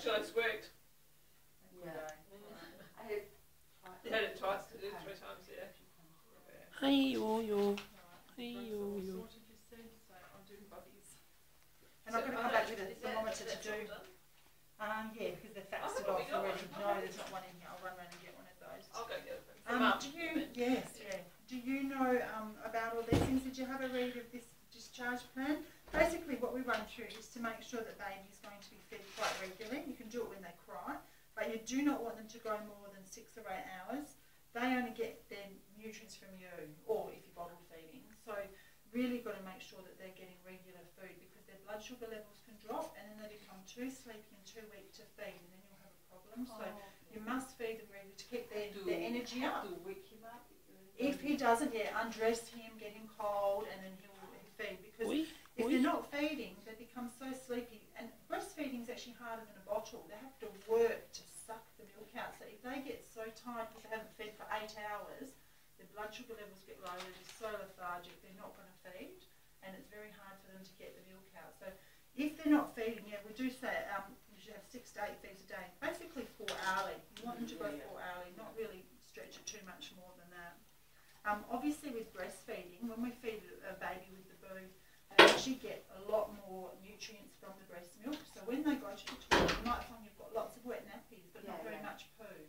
actually it's worked. Yeah. You had it twice, did it? 3 times, yeah. Hey yo. Hey yo. Sorted this soon, so I'm doing bubbies. And I'm going to come back with a thermometer to do. Yeah, because they're faxed it off already. No, there's not one in here. I'll run around and get one of those. I'll go get it. Do you know about all these things? Did you have a read of this discharge plan? Basically, what we run through is to make sure that baby is going to be fed quite regularly. You can do it when they cry, but you do not want them to go more than 6 or 8 hours. They only get their nutrients from you, or if you're bottle feeding. So really got to make sure that they're getting regular food, because their blood sugar levels can drop and then they become too sleepy and too weak to feed, and then you'll have a problem. So you must feed them regularly to keep their energy up. If he doesn't, undress him, get him cold, and then he'll feed. Because if they're not feeding, they become so sleepy. And breastfeeding is actually harder than a bottle. They have to work to suck the milk out. So if they get so tired because they haven't fed for 8 hours, their blood sugar levels get low, they're just so lethargic, they're not going to feed, and it's very hard for them to get the milk out. So if they're not feeding, we do say you should have 6 to 8 feeds a day, basically 4 hourly. You want them to go 4 hourly, not really stretch it too much more than that. Obviously with breastfeeding, when we feed a baby with the boob, they actually get a lot more nutrients from the breast milk. So when they go to the toilet, you might find you've got lots of wet nappies, but not very much poo.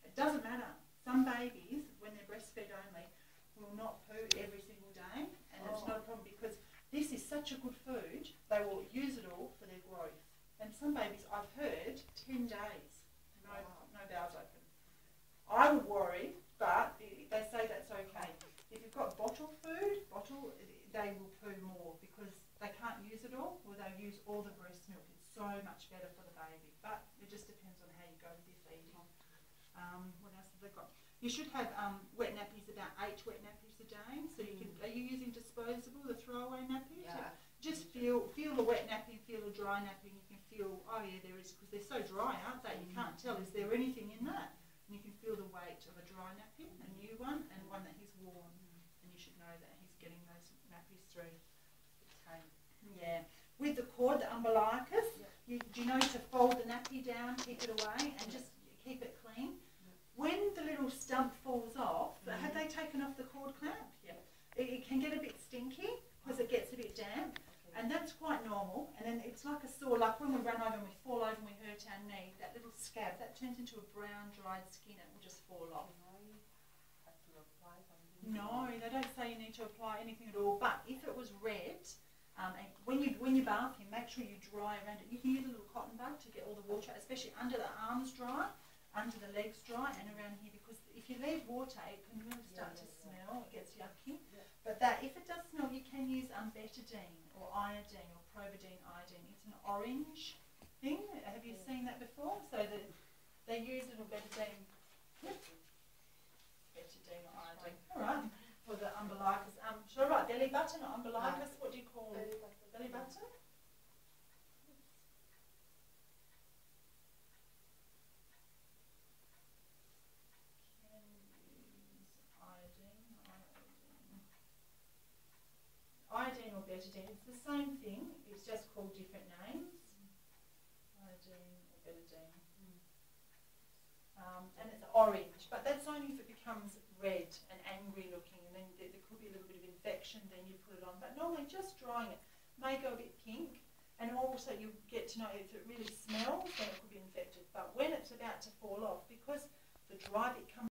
It doesn't matter. Some babies, when they're breastfed only, will not poo every single day, and it's not a problem, because this is such a good food, they will use it all for their growth. And some babies, I've heard, 10 days, no bowels open. I would worry, but they say that's okay. If you've got bottle food, they will poo more, because they can't use it all, or they'll use all the breast milk. It's so much better for the baby, but it just depends on how you go with your feeding. What else have they got? You should have wet nappies, about 8 wet nappies a day. So you can. Are you using disposable, the throwaway nappies? Yeah. Just feel the wet nappy, feel the dry nappy, and you can feel, oh yeah, there is, because they're so dry, aren't they? You can't tell, is there anything in that? And you can feel the weight of a dry nappy, a new one, and one that he's worn. And you should know that he's getting those nappies through. Okay. Yeah. With the cord, the umbilicus, do you know to fold the nappy down, keep it away, and just keep it clean? When the little stump falls off, have they taken off the cord clamp? Yeah. It can get a bit stinky because it gets a bit damp, and that's quite normal. And then it's like a sore, like when we run over and we fall over and we hurt our knee, that little scab, that turns into a brown dried skin, it will just fall off. No, they don't say you need to apply anything at all, but if it was red, and when you bath him, make sure you dry around it. You can use a little cotton bud to get all the water, especially under the arms dry, under the legs dry, and around here, because if you leave water, it can really start to smell. It gets yucky. But if it does smell, you can use betadine or iodine or Providine iodine. It's an orange thing. Have you seen that before? So they use little betadine. Betadine or iodine. All right. For the umbilicus. Should I write belly button or umbilicus? What do you call it? Belly button? Iodine or betadine, it's the same thing, it's just called different names. Iodine or betadine. And it's orange, but that's only if it becomes red and angry looking, and then there could be a little bit of infection, then you put it on. But normally just drying it may go a bit pink, and also you get to know if it really smells, then it could be infected. But when it's about to fall off, because the dry bit comes